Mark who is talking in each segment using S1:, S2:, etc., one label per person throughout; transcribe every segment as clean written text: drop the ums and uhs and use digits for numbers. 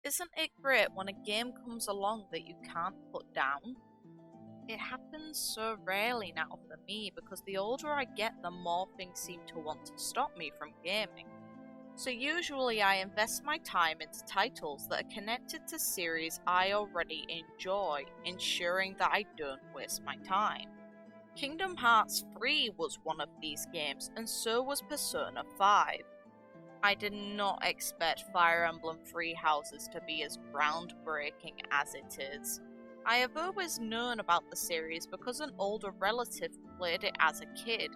S1: Isn't it great when a game comes along that you can't put down? It happens so rarely now for me because the older I get, the more things seem to want to stop me from gaming. So usually I invest my time into titles that are connected to series I already enjoy, ensuring that I don't waste my time. Kingdom Hearts 3 was one of these games, and so was Persona 5. I did not expect Fire Emblem Three Houses to be as groundbreaking as it is. I have always known about the series because an older relative played it as a kid,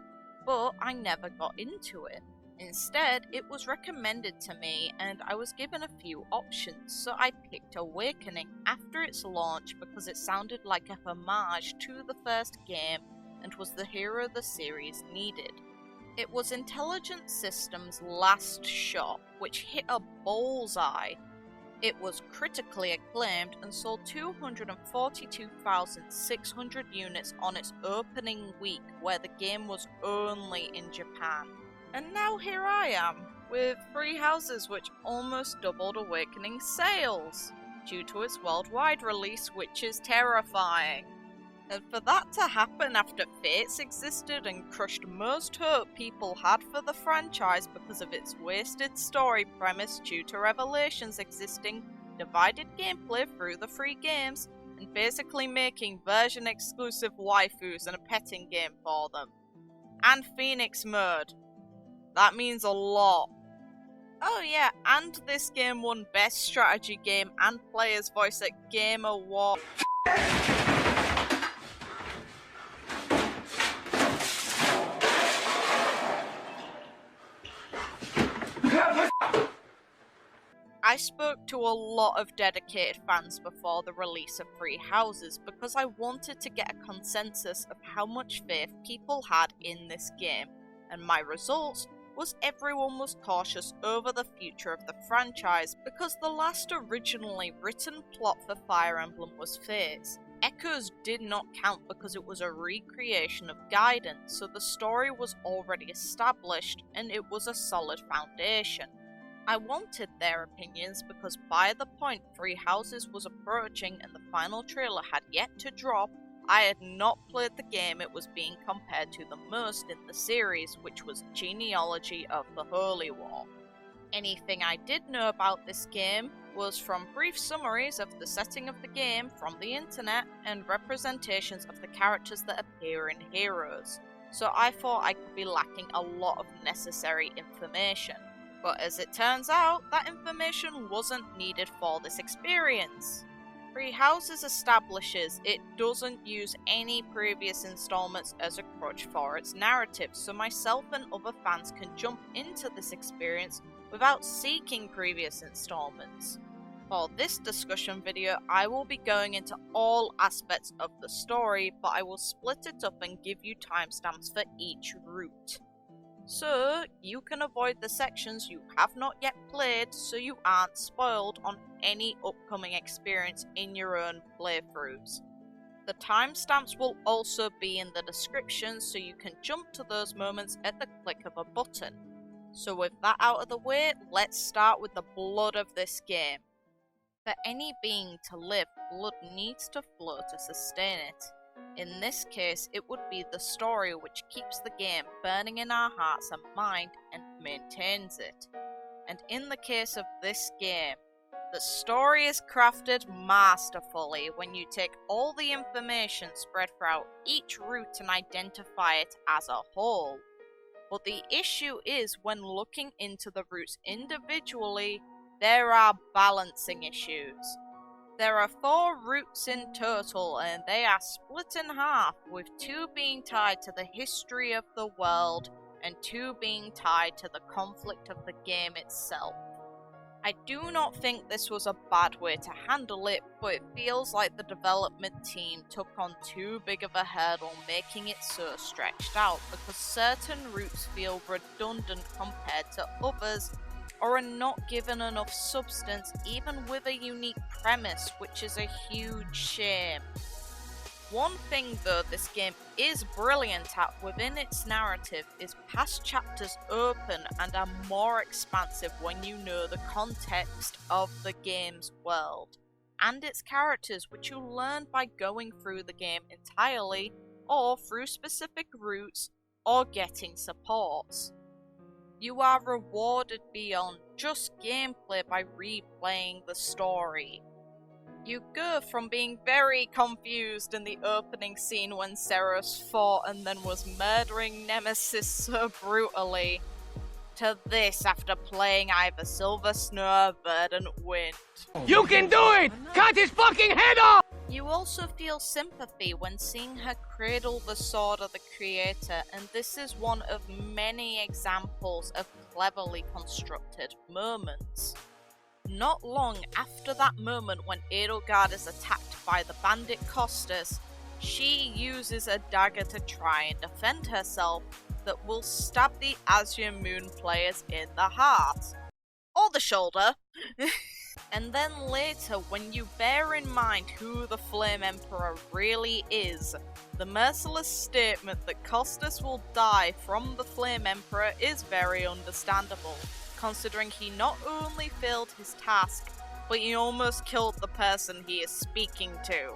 S1: but I never got into it. Instead, it was recommended to me and I was given a few options, so I picked Awakening after its launch because it sounded like a homage to the first game and was the hero the series needed. It was Intelligent Systems' last shot, which hit a bullseye. It was critically acclaimed and sold 242,600 units on its opening week, where the game was only in Japan. And now here I am, with Three Houses which almost doubled Awakening's sales, due to its worldwide release, which is terrifying. And for that to happen after Fates existed and crushed most hope people had for the franchise because of its wasted story premise due to Revelations existing, divided gameplay through the free games, and basically making version-exclusive waifus and a petting game for them. And Phoenix mode. That means a lot. Oh yeah, and this game won Best Strategy Game and Player's Voice at Game Awards. I spoke to a lot of dedicated fans before the release of Three Houses because I wanted to get a consensus of how much faith people had in this game, and my results was everyone was cautious over the future of the franchise because the last originally written plot for Fire Emblem was Fates. Echoes did not count because it was a recreation of Guidance, so the story was already established and it was a solid foundation. I wanted their opinions because by the point Three Houses was approaching and the final trailer had yet to drop, I had not played the game it was being compared to the most in the series, which was Genealogy of the Holy War. Anything I did know about this game was from brief summaries of the setting of the game from the internet and representations of the characters that appear in Heroes, so I thought I could be lacking a lot of necessary information. But as it turns out, that information wasn't needed for this experience. Three Houses establishes it doesn't use any previous installments as a crutch for its narrative, so myself and other fans can jump into this experience without seeking previous installments. For this discussion video, I will be going into all aspects of the story, but I will split it up and give you timestamps for each route. So, you can avoid the sections you have not yet played so you aren't spoiled on any upcoming experience in your own playthroughs. The timestamps will also be in the description so you can jump to those moments at the click of a button. So with that out of the way, let's start with the blood of this game. For any being to live, blood needs to flow to sustain it. In this case, it would be the story which keeps the game burning in our hearts and mind and maintains it. And in the case of this game, the story is crafted masterfully when you take all the information spread throughout each route and identify it as a whole. But the issue is when looking into the routes individually, there are balancing issues. There are 4 routes in total, and they are split in half, with 2 being tied to the history of the world, and 2 being tied to the conflict of the game itself. I do not think this was a bad way to handle it, but it feels like the development team took on too big of a hurdle, making it so stretched out, because certain routes feel redundant compared to others, or are not given enough substance even with a unique premise, which is a huge shame. One thing though this game is brilliant at within its narrative is past chapters open and are more expansive when you know the context of the game's world and its characters, which you learn by going through the game entirely or through specific routes or getting supports. You are rewarded beyond just gameplay by replaying the story. You go from being very confused in the opening scene when Ceros fought and then was murdering Nemesis so brutally, to this after playing either Silver Snow or Verdant Wind.
S2: You can do it! Cut his fucking head off!
S1: You also feel sympathy when seeing her cradle the sword of the creator, and this is one of many examples of cleverly constructed moments. Not long after that moment when Edelgard is attacked by the bandit Costas, she uses a dagger to try and defend herself that will stab the Azure Moon players in the heart. Or the shoulder. And then later, when you bear in mind who the Flame Emperor really is, the merciless statement that Costas will die from the Flame Emperor is very understandable, considering he not only failed his task, but he almost killed the person he is speaking to.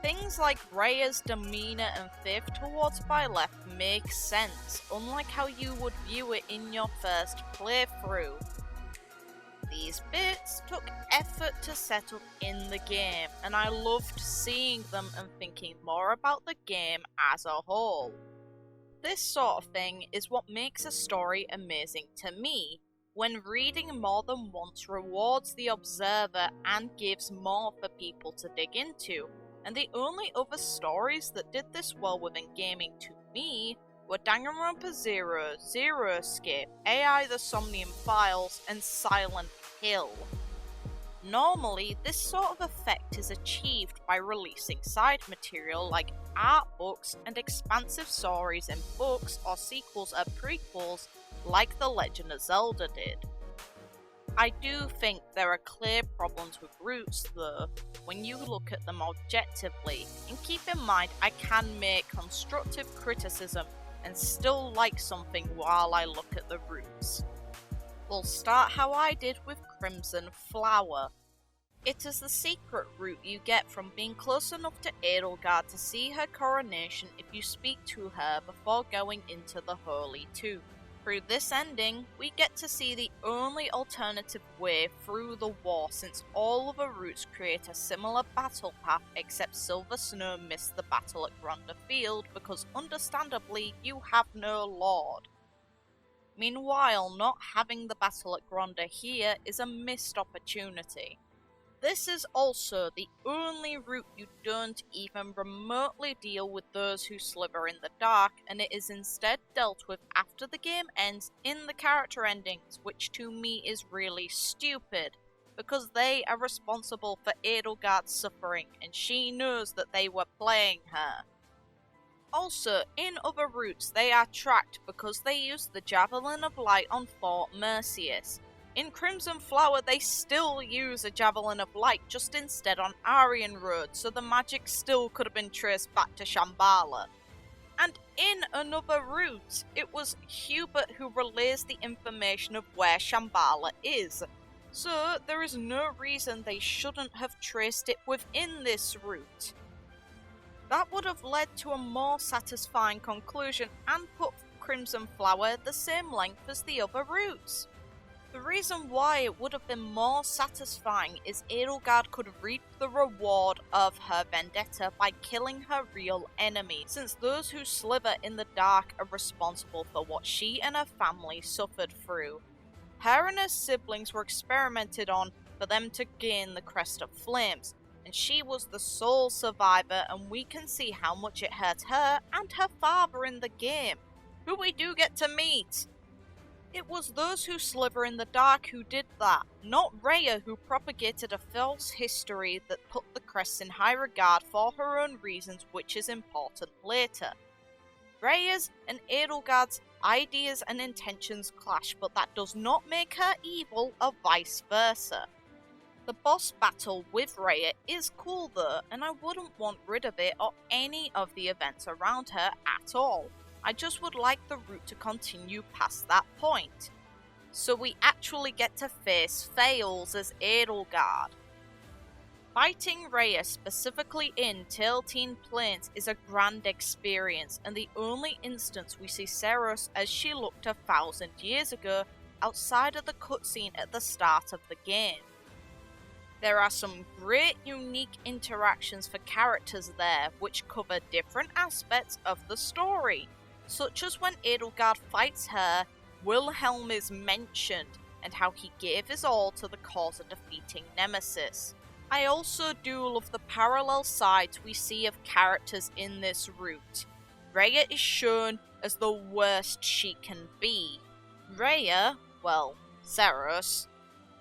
S1: Things like Rhea's demeanour and faith towards Byleth make sense, unlike how you would view it in your first playthrough. These bits took effort to set up in the game, and I loved seeing them and thinking more about the game as a whole. This sort of thing is what makes a story amazing to me, when reading more than once rewards the observer and gives more for people to dig into, and the only other stories that did this well within gaming to me were Danganronpa Zero, Zero Escape, AI the Somnium Files, and Silent Hill. Normally, this sort of effect is achieved by releasing side material like art books and expansive stories in books or sequels or prequels like The Legend of Zelda did. I do think there are clear problems with Roots though, when you look at them objectively, and keep in mind I can make constructive criticism and still like something while I look at the Roots. We'll start how I did with Crimson Flower. It is the secret route you get from being close enough to Edelgard to see her coronation if you speak to her before going into the Holy Tomb. Through this ending, we get to see the only alternative way through the war, since all other routes create a similar battle path except Silver Snow missed the battle at Gronda Field because understandably you have no lord. Meanwhile, not having the battle at Gronda here is a missed opportunity. This is also the only route you don't even remotely deal with those who sliver in the dark, and it is instead dealt with after the game ends in the character endings, which to me is really stupid, because they are responsible for Edelgard's suffering, and she knows that they were playing her. Also, in other routes they are tracked because they use the Javelin of Light on Fort Merceus. In Crimson Flower they still use a Javelin of Light, just instead on Aryan Road, so the magic still could have been traced back to Shambhala. And in another route, it was Hubert who relays the information of where Shambhala is, so there is no reason they shouldn't have traced it within this route. That would have led to a more satisfying conclusion and put Crimson Flower the same length as the other routes. The reason why it would have been more satisfying is Edelgard could reap the reward of her vendetta by killing her real enemy, since those who sliver in the dark are responsible for what she and her family suffered through. Her and her siblings were experimented on for them to gain the Crest of Flames, and she was the sole survivor, and we can see how much it hurt her and her father in the game, who we do get to meet. It was those who sliver in the dark who did that, not Rhea, who propagated a false history that put the crests in high regard for her own reasons, which is important later. Rhea's and Edelgard's ideas and intentions clash, but that does not make her evil or vice versa. The boss battle with Rhea is cool though, and I wouldn't want rid of it or any of the events around her at all. I just would like the route to continue past that point. So we actually get to face Fails as Edelgard. Fighting Rhea specifically in Tiltine Plains is a grand experience, and the only instance we see Seros as she looked 1,000 years ago outside of the cutscene at the start of the game. There are some great unique interactions for characters there which cover different aspects of the story, such as when Edelgard fights her, Wilhelm is mentioned, and how he gave his all to the cause of defeating Nemesis. I also do love the parallel sides we see of characters in this route. Rhea is shown as the worst she can be. Rhea, well, Seros,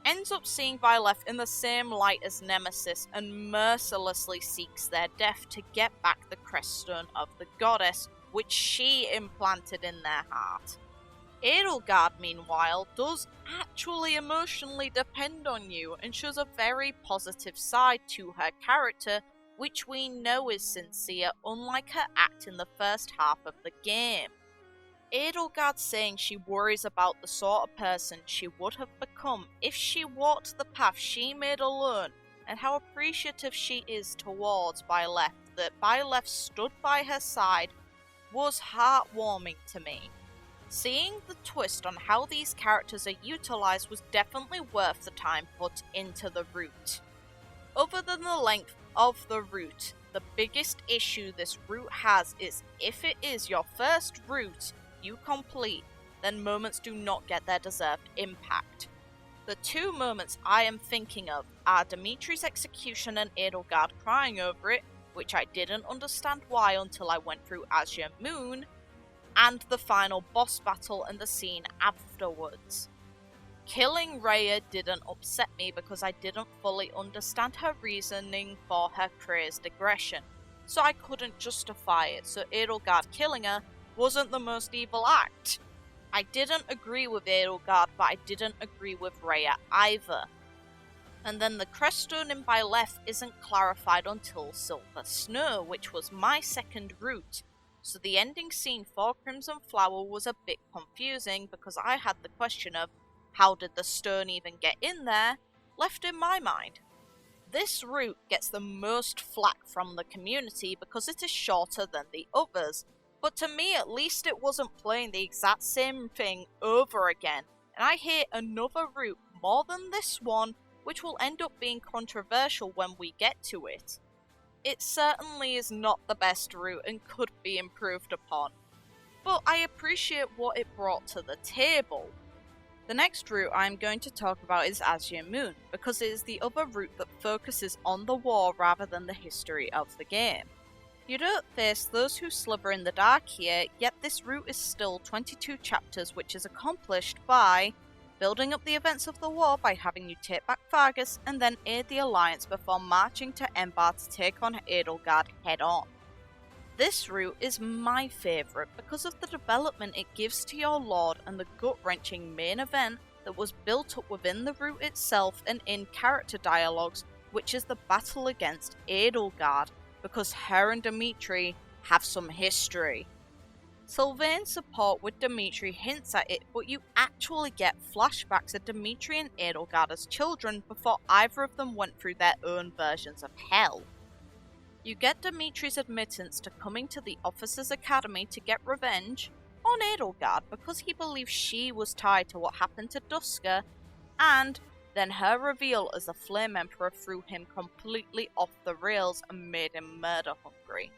S1: ends up seeing Byleth in the same light as Nemesis and mercilessly seeks their death to get back the creststone of the goddess, which she implanted in their heart. Edelgard, meanwhile, does actually emotionally depend on you and shows a very positive side to her character, which we know is sincere, unlike her act in the first half of the game. Edelgard saying she worries about the sort of person she would have become if she walked the path she made alone, and how appreciative she is towards Byleth that Byleth stood by her side, was heartwarming to me. Seeing the twist on how these characters are utilised was definitely worth the time put into the route. Other than the length of the route, the biggest issue this route has is if it is your first route you complete, then moments do not get their deserved impact. The two moments I am thinking of are Dimitri's execution and Edelgard crying over it, which I didn't understand why until I went through Azure Moon, and the final boss battle and the scene afterwards. Killing Rhea didn't upset me because I didn't fully understand her reasoning for her crazed aggression, so I couldn't justify it, so Edelgard killing her wasn't the most evil act. I didn't agree with Edelgard, but I didn't agree with Rhea either. And then the creststone in Byleth isn't clarified until Silver Snow, which was my second route. So the ending scene for Crimson Flower was a bit confusing because I had the question of how did the stone even get in there left in my mind. This route gets the most flack from the community because it is shorter than the others, but to me at least it wasn't playing the exact same thing over again, and I hate another route more than this one, which will end up being controversial when we get to it. It certainly is not the best route and could be improved upon, but I appreciate what it brought to the table. The next route I'm going to talk about is Azure Moon, because it is the other route that focuses on the war rather than the history of the game. You don't face those who slither in the dark here, yet this route is still 22 chapters, which is accomplished by building up the events of the war by having you take back Vargas and then aid the Alliance before marching to Embar to take on Edelgard head on. This route is my favourite because of the development it gives to your lord and the gut-wrenching main event that was built up within the route itself and in character dialogues, which is the battle against Edelgard, because her and Dimitri have some history. Sylvain's support with Dimitri hints at it, but you actually get flashbacks of Dimitri and Edelgard as children before either of them went through their own versions of hell. You get Dimitri's admittance to coming to the Officers' Academy to get revenge on Edelgard because he believes she was tied to what happened to Duska, and then her reveal as the Flame Emperor threw him completely off the rails and made him murder hungry.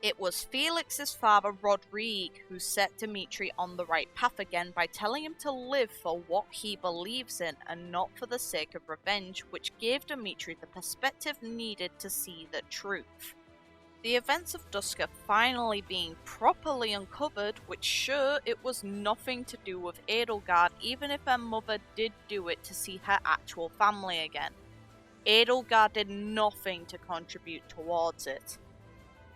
S1: It was Felix's father Rodrigue who set Dimitri on the right path again by telling him to live for what he believes in and not for the sake of revenge, which gave Dimitri the perspective needed to see the truth. The events of Duska finally being properly uncovered, which sure, it was nothing to do with Edelgard, even if her mother did do it to see her actual family again. Edelgard did nothing to contribute towards it.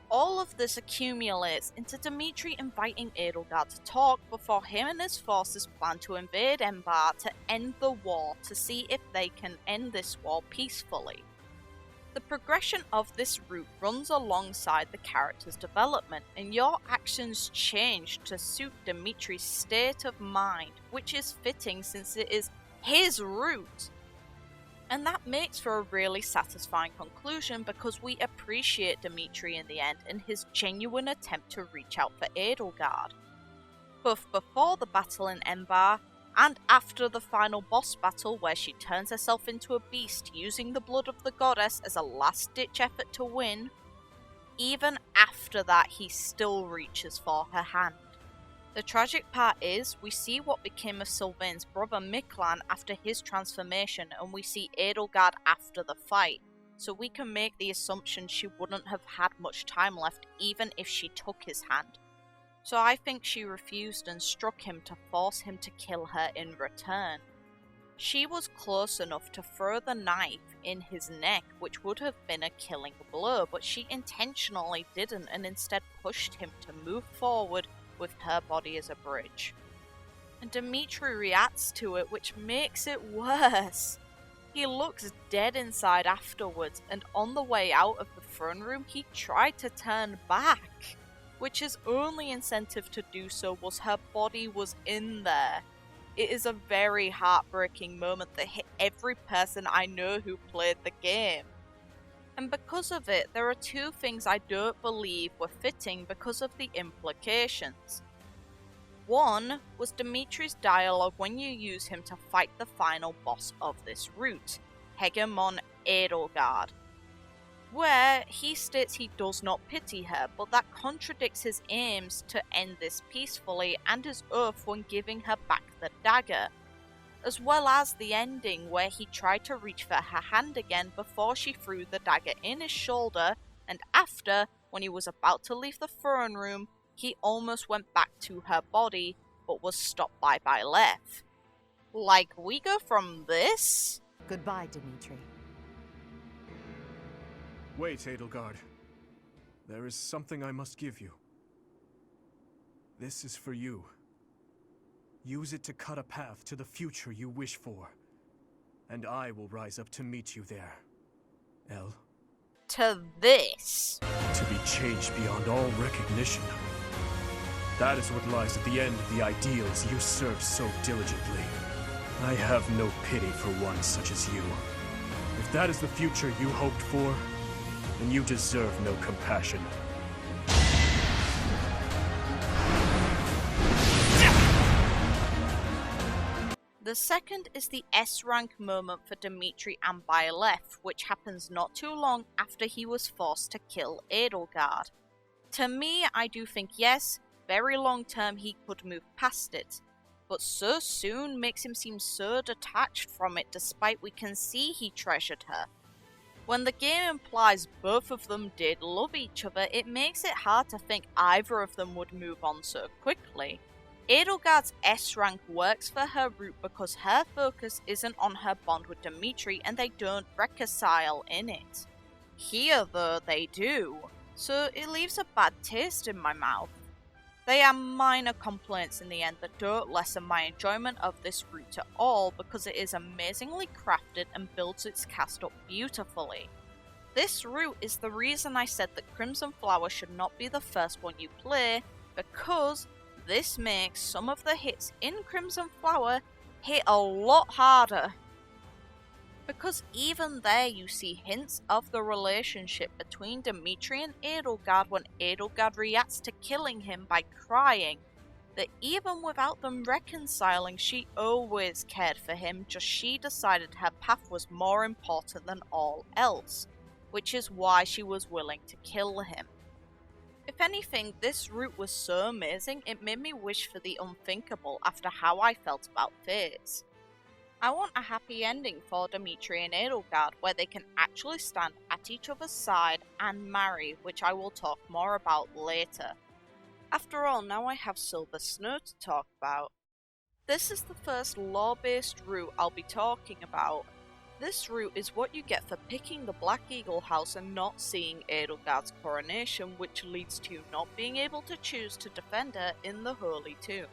S1: All of this accumulates into Dimitri inviting Edelgard to talk before him and his forces plan to invade Embar to end the war, to see if they can end this war peacefully. The progression of this route runs alongside the character's development, and your actions change to suit Dimitri's state of mind, which is fitting since it is his route. And that makes for a really satisfying conclusion because we appreciate Dimitri in the end and his genuine attempt to reach out for Edelgard. Both before the battle in Embar and after the final boss battle where she turns herself into a beast using the blood of the goddess as a last-ditch effort to win, even after that he still reaches for her hand. The tragic part is, we see what became of Sylvain's brother Miklan after his transformation, and we see Edelgard after the fight, so we can make the assumption she wouldn't have had much time left even if she took his hand. So I think she refused and struck him to force him to kill her in return. She was close enough to throw the knife in his neck, which would have been a killing blow, but she intentionally didn't and instead pushed him to move forward with her body as a bridge. And Dimitri reacts to it, which makes it worse. He looks dead inside afterwards, and on the way out of the throne room he tried to turn back, which his only incentive to do so was her body was in there. It is a very heartbreaking moment that hit every person I know who played the game. And because of it, there are two things I don't believe were fitting because of the implications. One was Dimitri's dialogue when you use him to fight the final boss of this route, Hegemon Edelgard, where he states he does not pity her, but that contradicts his aims to end this peacefully and his oath when giving her back the dagger, as well as the ending where he tried to reach for her hand again before she threw the dagger in his shoulder, and after, when he was about to leave the throne room, he almost went back to her body, but was stopped by Byleth. Like, we go from this?
S3: Goodbye, Dimitri.
S4: Wait, Edelgard. There is something I must give you. This is for you. Use it to cut a path to the future you wish for. And I will rise up to meet you there. El?
S1: To this.
S4: To be changed beyond all recognition. That is what lies at the end of the ideals you served so diligently. I have no pity for one such as you. If that is the future you hoped for, then you deserve no compassion.
S1: The second is the S-rank moment for Dimitri and Byleth, which happens not too long after he was forced to kill Edelgard. To me, I do think yes, very long term he could move past it, but so soon makes him seem so detached from it despite we can see he treasured her. When the game implies both of them did love each other, it makes it hard to think either of them would move on so quickly. Edelgard's S-rank works for her route because her focus isn't on her bond with Dimitri and they don't reconcile in it. Here though they do, so it leaves a bad taste in my mouth. They are minor complaints in the end that don't lessen my enjoyment of this route at all because it is amazingly crafted and builds its cast up beautifully. This route is the reason I said that Crimson Flower should not be the first one you play, because this makes some of the hits in Crimson Flower hit a lot harder. Because even there you see hints of the relationship between Dimitri and Edelgard when Edelgard reacts to killing him by crying, that even without them reconciling she always cared for him, just she decided her path was more important than all else, which is why she was willing to kill him. If anything, this route was so amazing it made me wish for the unthinkable after how I felt about FaZe. I want a happy ending for Dimitri and Edelgard where they can actually stand at each other's side and marry, which I will talk more about later. After all, now I have Silver Snow to talk about. This is the first lore-based route I'll be talking about, This route is what you get for picking the Black Eagle house and not seeing Edelgard's coronation, which leads to you not being able to choose to defend her in the Holy Tomb.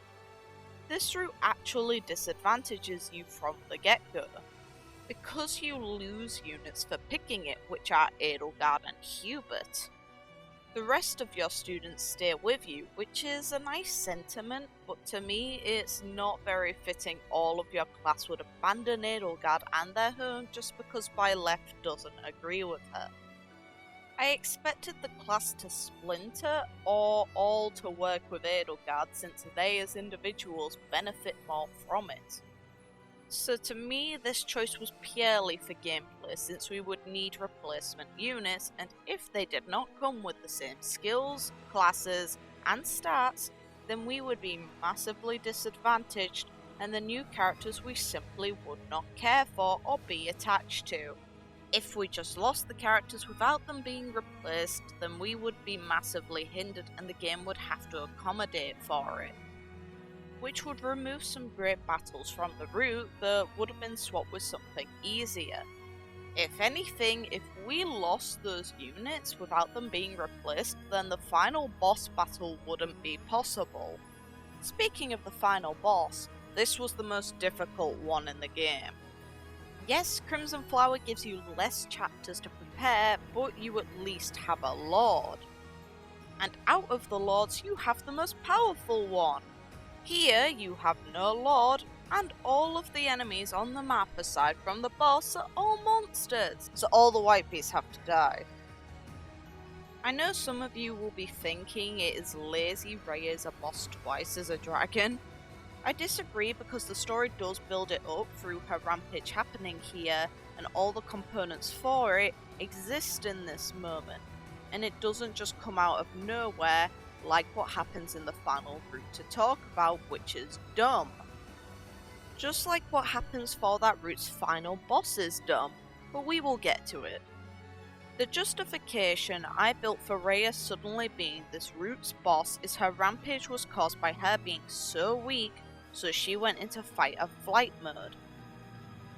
S1: This route actually disadvantages you from the get-go, because you lose units for picking it, which are Edelgard and Hubert. The rest of your students stay with you, which is a nice sentiment, but to me it's not very fitting all of your class would abandon Edelgard and their home just because Byleth doesn't agree with her. I expected the class to splinter or all to work with Edelgard since they as individuals benefit more from it. So to me, this choice was purely for gameplay, since we would need replacement units, and if they did not come with the same skills, classes, and stats, then we would be massively disadvantaged, and the new characters we simply would not care for or be attached to. If we just lost the characters without them being replaced, then we would be massively hindered and the game would have to accommodate for it, which would remove some great battles from the route that would have been swapped with something easier. If anything, if we lost those units without them being replaced, then the final boss battle wouldn't be possible. Speaking of the final boss, this was the most difficult one in the game. Yes, Crimson Flower gives you less chapters to prepare, but you at least have a lord. And out of the lords, you have the most powerful one. Here you have no lord, and all of the enemies on the map aside from the boss are all monsters, so all the white beasts have to die. I know some of you will be thinking it is lazy Rhea is a boss twice as a dragon. I disagree because the story does build it up through her rampage happening here, and all the components for it exist in this moment, and it doesn't just come out of nowhere like what happens in the final route to talk about, which is dumb. Just like what happens for that route's final boss is dumb, but we will get to it. The justification I built for Rhea suddenly being this route's boss is her rampage was caused by her being so weak, so she went into fight or flight mode.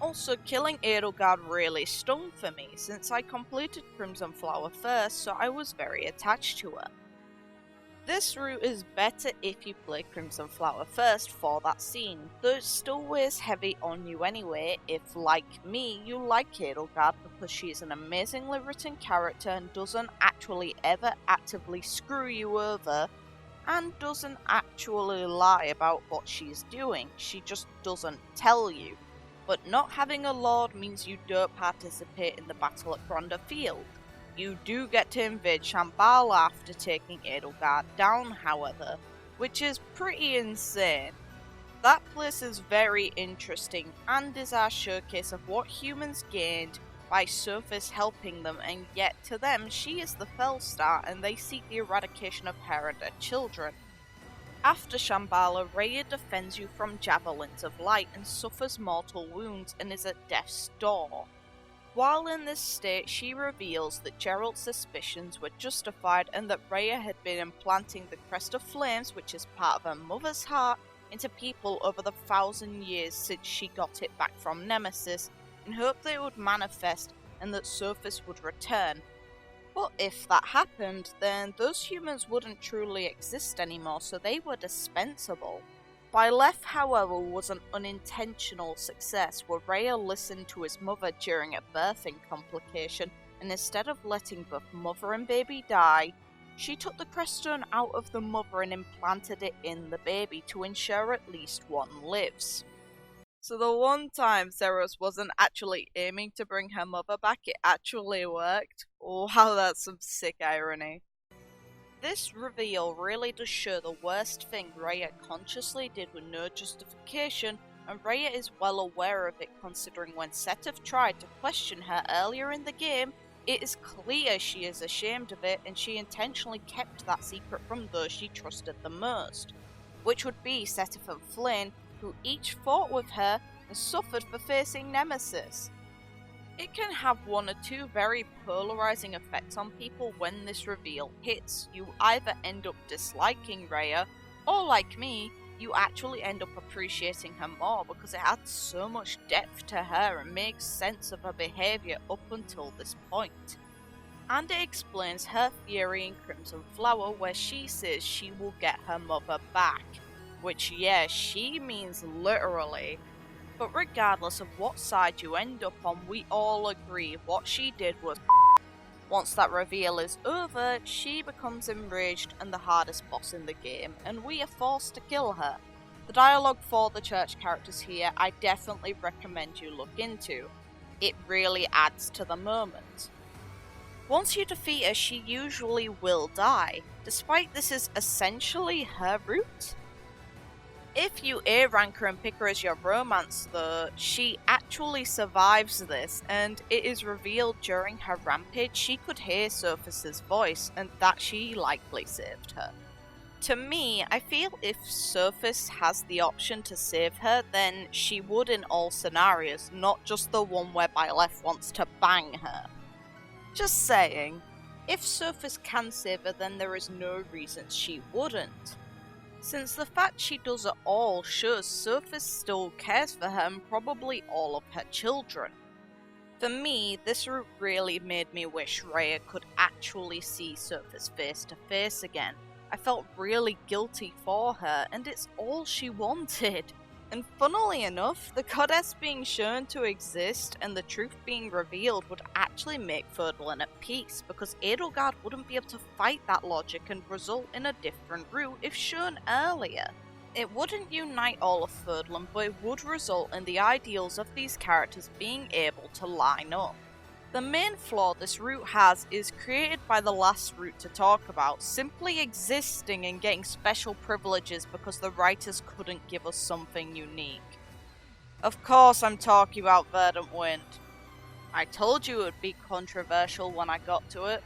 S1: Also, killing Edelgard really stung for me since I completed Crimson Flower first, so I was very attached to her. This route is better if you play Crimson Flower first for that scene, though it still weighs heavy on you anyway if, like me, you like Edelgard because she's an amazingly written character and doesn't actually ever actively screw you over, and doesn't actually lie about what she's doing, she just doesn't tell you. But not having a lord means you don't participate in the battle at Gronda Field. You do get to invade Shambhala after taking Edelgard down, however, which is pretty insane. That place is very interesting and is our showcase of what humans gained by Sophis helping them, and yet to them she is the Fellstar and they seek the eradication of her and her children. After Shambhala, Rhea defends you from javelins of light and suffers mortal wounds and is at death's door. While in this state, she reveals that Geralt's suspicions were justified and that Rhea had been implanting the Crest of Flames, which is part of her mother's heart, into people over the 1,000 years since she got it back from Nemesis, in hope that it would manifest and that Sophis would return. But if that happened, then those humans wouldn't truly exist anymore, so they were dispensable. Byleth, however, was an unintentional success where Rhea listened to his mother during a birthing complication, and instead of letting both mother and baby die, she took the Creststone out of the mother and implanted it in the baby to ensure at least one lives. So the one time Zeros wasn't actually aiming to bring her mother back, it actually worked. Wow, that's some sick irony. This reveal really does show the worst thing Rhea consciously did with no justification, and Rhea is well aware of it considering when Seteth tried to question her earlier in the game, it is clear she is ashamed of it and she intentionally kept that secret from those she trusted the most, which would be Seteth and Flynn, who each fought with her and suffered for facing Nemesis. It can have one or two very polarizing effects on people when this reveal hits. You either end up disliking Rhea, or like me, you actually end up appreciating her more because it adds so much depth to her and makes sense of her behaviour up until this point. And it explains her theory in Crimson Flower where she says she will get her mother back. Which, yeah, she means literally. But regardless of what side you end up on, we all agree what she did was Once that reveal is over, she becomes enraged and the hardest boss in the game, and we are forced to kill her. The dialogue for the church characters here I definitely recommend you look into. It really adds to the moment. Once you defeat her, she usually will die, despite this is essentially her route. If you A-rank her and pick her as your romance though, she actually survives this, and it is revealed during her rampage she could hear Sophus's voice, and that she likely saved her. To me, I feel if Sophus has the option to save her, then she would in all scenarios, not just the one where Byleth wants to bang her. Just saying, if Sophus can save her, then there is no reason she wouldn't. Since the fact she does it all shows Sophus still cares for her and probably all of her children. For me, this route really made me wish Rhea could actually see Sophus face to face again. I felt really guilty for her, and it's all she wanted. And funnily enough, the goddess being shown to exist and the truth being revealed would actually make Fodlan at peace, because Edelgard wouldn't be able to fight that logic and result in a different route if shown earlier. It wouldn't unite all of Fodlan, but it would result in the ideals of these characters being able to line up. The main flaw this route has is created by the last route to talk about, simply existing and getting special privileges because the writers couldn't give us something unique. Of course I'm talking about Verdant Wind. I told you it would be controversial when I got to it.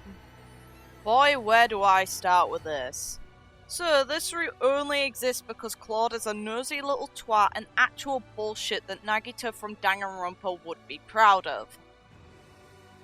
S1: Boy, where do I start with this? So, this route only exists because Claude is a nosy little twat and actual bullshit that Nagito from Danganronpa would be proud of.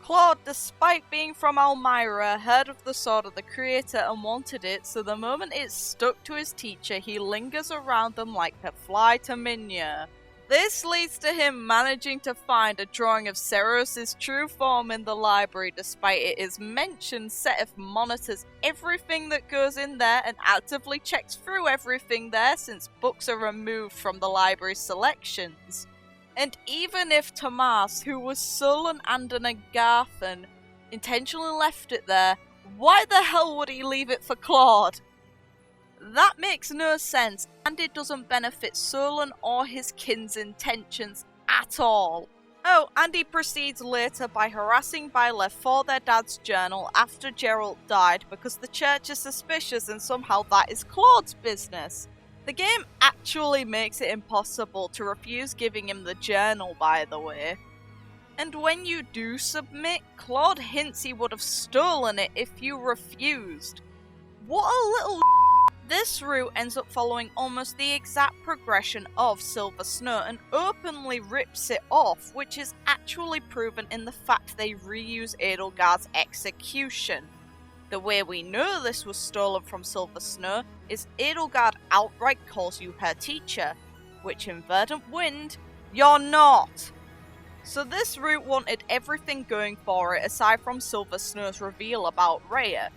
S1: Claude, despite being from Elmira, heard of the Sword of the Creator and wanted it, so the moment it's stuck to his teacher, he lingers around them like a fly to Minya. This leads to him managing to find a drawing of Seros' true form in the library, despite it is mentioned Seteth monitors everything that goes in there and actively checks through everything there since books are removed from the library's selections. And even if Tomas, who was sullen and an Agarthan, intentionally left it there, why the hell would he leave it for Claude? That makes no sense, and it doesn't benefit Solon or his kin's intentions at all. Oh, and he proceeds later by harassing Byleth for their dad's journal after Geralt died because the church is suspicious and somehow that is Claude's business. The game actually makes it impossible to refuse giving him the journal, by the way. And when you do submit, Claude hints he would have stolen it if you refused. What a little This route ends up following almost the exact progression of Silver Snow and openly rips it off, which is actually proven in the fact they reuse Edelgard's execution. The way we know this was stolen from Silver Snow is Edelgard outright calls you her teacher, which in Verdant Wind, you're not. So this route wanted everything going for it aside from Silver Snow's reveal about Rhea,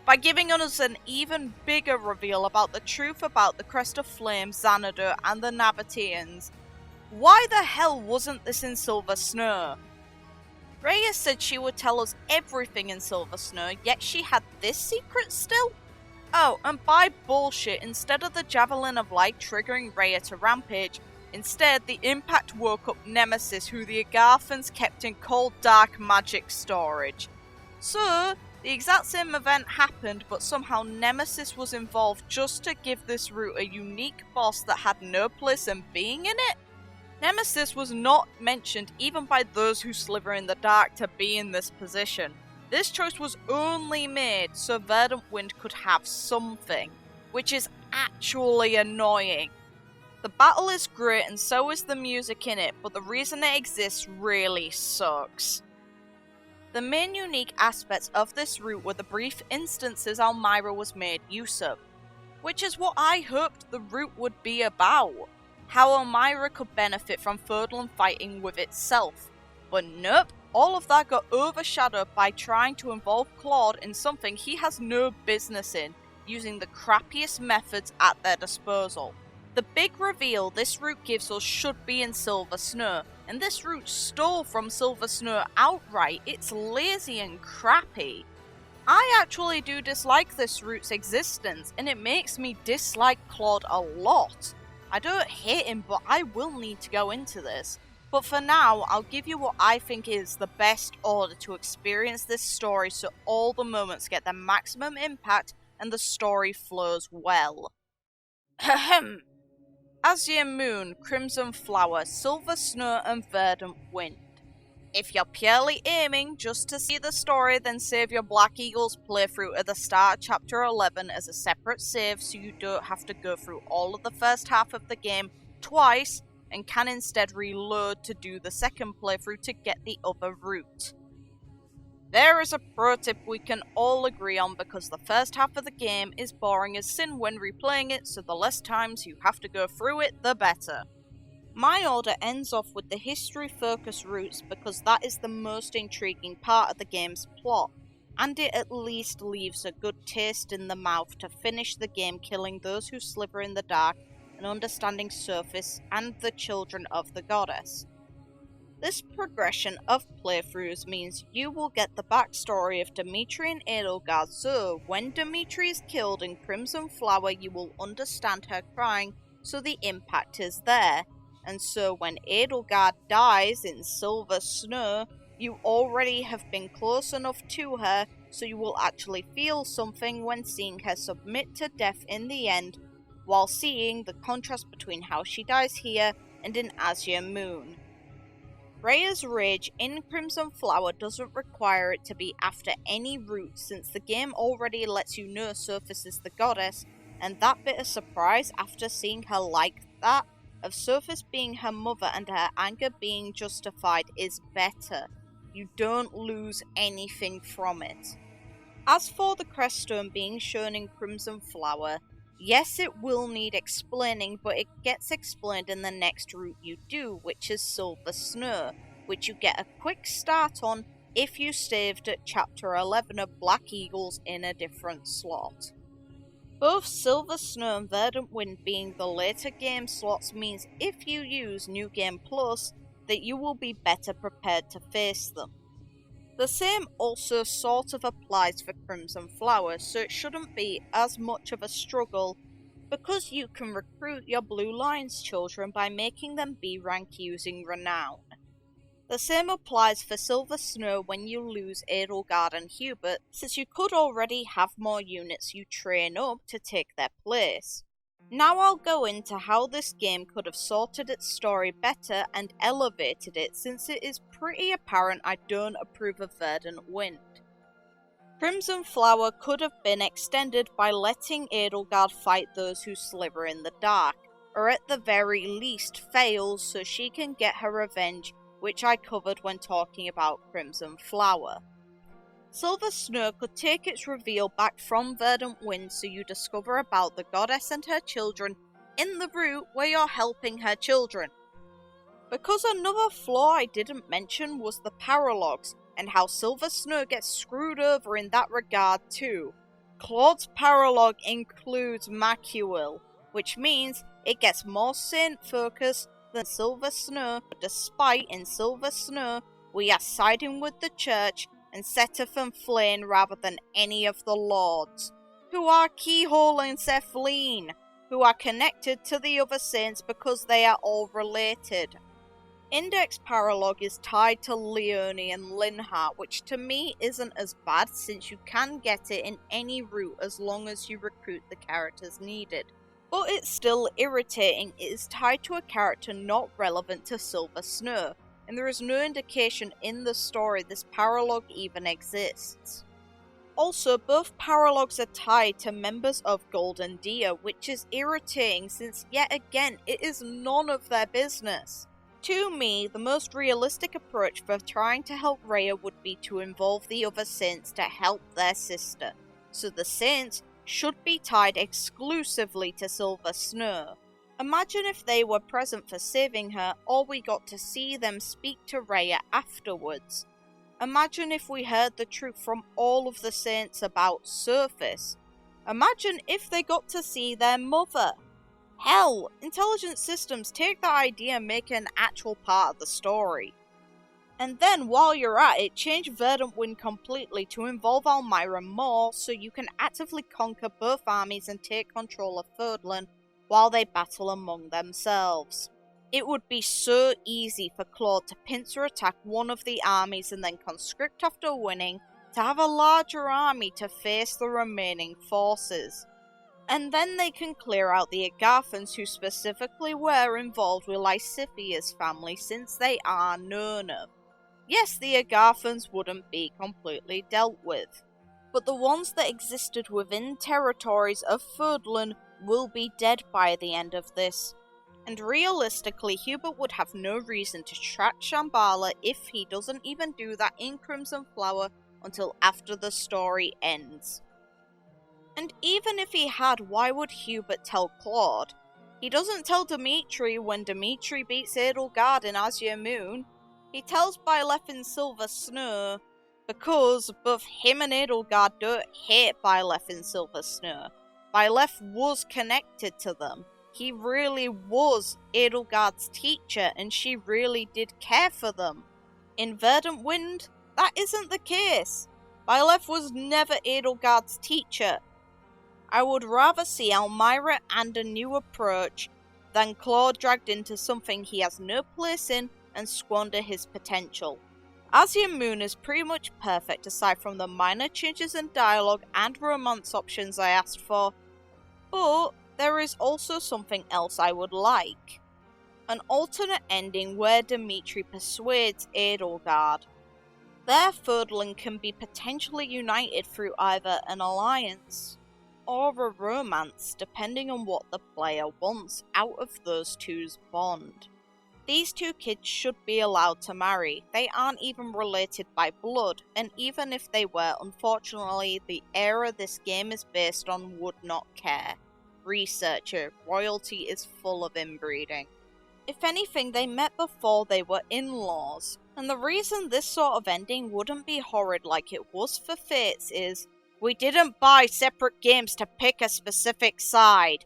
S1: by giving us an even bigger reveal about the truth about the Crest of Flame, Xanadu, and the Nabateans. Why the hell wasn't this in Silver Snow? Rhea said she would tell us everything in Silver Snow, yet she had this secret still? Oh, and by bullshit, instead of the Javelin of Light triggering Rhea to rampage, instead the impact woke up Nemesis, who the Agarthans kept in cold dark magic storage. So, the exact same event happened, but somehow Nemesis was involved just to give this route a unique boss that had no place in being in it? Nemesis was not mentioned even by those who sliver in the dark to be in this position. This choice was only made so Verdant Wind could have something, which is actually annoying. The battle is great and so is the music in it, but the reason it exists really sucks. The main unique aspects of this route were the brief instances Elmira was made use of, which is what I hoped the route would be about. How Elmira could benefit from Ferdinand fighting with itself. But nope, all of that got overshadowed by trying to involve Claude in something he has no business in, using the crappiest methods at their disposal. The big reveal this route gives us should be in Silver Snow, and this route stole from Silver Snow outright. It's lazy and crappy. I actually do dislike this route's existence, and it makes me dislike Claude a lot. I don't hate him, but I will need to go into this. But for now, I'll give you what I think is the best order to experience this story so all the moments get the maximum impact and the story flows well. Ahem. Azure Moon, Crimson Flower, Silver Snow and Verdant Wind. If you're purely aiming just to see the story, then save your Black Eagles playthrough at the start of Chapter 11 as a separate save so you don't have to go through all of the first half of the game twice and can instead reload to do the second playthrough to get the other route. There is a pro tip we can all agree on because the first half of the game is boring as sin when replaying it, so the less times you have to go through it, the better. My order ends off with the history-focused routes because that is the most intriguing part of the game's plot, and it at least leaves a good taste in the mouth to finish the game killing those who sliver in the dark and understanding Sophis and the children of the goddess. This progression of playthroughs means you will get the backstory of Dimitri and Edelgard, so when Dimitri is killed in Crimson Flower you will understand her crying, so the impact is there. And so when Edelgard dies in Silver Snow, you already have been close enough to her so you will actually feel something when seeing her submit to death in the end, while seeing the contrast between how she dies here and in Azure Moon. Rhea's rage in Crimson Flower doesn't require it to be after any route since the game already lets you know Sophis is the goddess, and that bit of surprise after seeing her like that, of Sophis being her mother and her anger being justified, is better. You don't lose anything from it. As for the Creststone being shown in Crimson Flower, yes, it will need explaining, but it gets explained in the next route you do, which is Silver Snow, which you get a quick start on if you saved at Chapter 11 of Black Eagles in a different slot. Both Silver Snow and Verdant Wind being the later game slots means if you use New Game Plus, that you will be better prepared to face them. The same also sort of applies for Crimson Flower, so it shouldn't be as much of a struggle because you can recruit your Blue Lion's children by making them B rank using Renown. The same applies for Silver Snow when you lose Edelgard and Hubert, since you could already have more units you train up to take their place. Now I'll go into how this game could have sorted its story better and elevated it, since it is pretty apparent I don't approve of Verdant Wind. Crimson Flower could have been extended by letting Edelgard fight those who sliver in the dark, or at the very least fail so she can get her revenge, which I covered when talking about Crimson Flower. Silver Snow could take its reveal back from Verdant Wind so you discover about the goddess and her children in the route where you're helping her children. Because another flaw I didn't mention was the paralogs, and how Silver Snow gets screwed over in that regard too. Claude's paralog includes Macuil, which means it gets more saint focus than Silver Snow, but despite in Silver Snow we are siding with the church and Seteth and Flayn rather than any of the lords, who are Keyhole and Cephaline, who are connected to the other saints because they are all related. Index Paralog is tied to Leonie and Linhardt, which to me isn't as bad since you can get it in any route as long as you recruit the characters needed. But it's still irritating, it is tied to a character not relevant to Silver Snow, and there is no indication in the story this paralog even exists. Also, both paralogs are tied to members of Golden Deer, which is irritating since yet again it is none of their business. To me, the most realistic approach for trying to help Rhea would be to involve the other saints to help their sister, so the saints should be tied exclusively to Silver Snow. Imagine if they were present for saving her, or we got to see them speak to Rhea afterwards. Imagine if we heard the truth from all of the saints about Surface. Imagine if they got to see their mother. Hell, Intelligent Systems, take that idea and make it an actual part of the story. And then, while you're at it, change Verdant Wind completely to involve Almyra more so you can actively conquer both armies and take control of Fodlan while they battle among themselves. It would be so easy for Claude to pincer attack one of the armies and then conscript after winning to have a larger army to face the remaining forces. And then they can clear out the Agarthans who specifically were involved with Lysiphia's family since they are known of. Yes, the Agarthans wouldn't be completely dealt with, but the ones that existed within territories of Fodlan will be dead by the end of this. And realistically, Hubert would have no reason to track Shambhala if he doesn't even do that in Crimson Flower until after the story ends. And even if he had, why would Hubert tell Claude? He doesn't tell Dimitri when Dimitri beats Edelgard in Azure Moon. He tells Byleth in Silver Snow because both him and Edelgard don't hate Byleth in Silver Snow. Byleth was connected to them. He really was Edelgard's teacher and she really did care for them. In Verdant Wind, that isn't the case. Byleth was never Edelgard's teacher. I would rather see Almyra and a new approach than Claude dragged into something he has no place in and squander his potential. Azure Moon is pretty much perfect aside from the minor changes in dialogue and romance options I asked for, but there is also something else I would like. An alternate ending where Dimitri persuades Edelgard. Their Fodlan can be potentially united through either an alliance or a romance, depending on what the player wants out of those two's bond. These two kids should be allowed to marry. They aren't even related by blood, and even if they were, unfortunately, the era this game is based on would not care. Researcher, royalty is full of inbreeding. If anything, they met before they were in-laws, and the reason this sort of ending wouldn't be horrid like it was for Fates is, we didn't buy separate games to pick a specific side.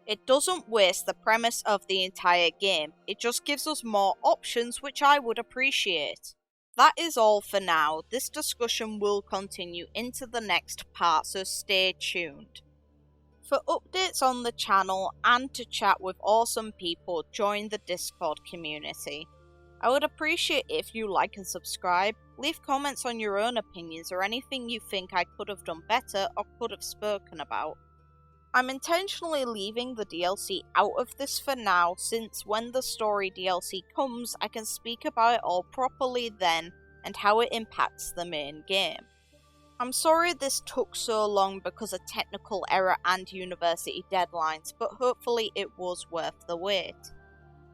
S1: It doesn't waste the premise of the entire game, it just gives us more options, which I would appreciate. That is all for now. This discussion will continue into the next part, so stay tuned. For updates on the channel and to chat with awesome people, join the Discord community. I would appreciate if you like and subscribe, leave comments on your own opinions or anything you think I could have done better or could have spoken about. I'm intentionally leaving the DLC out of this for now, since when the story DLC comes, I can speak about it all properly then and how it impacts the main game. I'm sorry this took so long because of technical error and university deadlines, but hopefully it was worth the wait.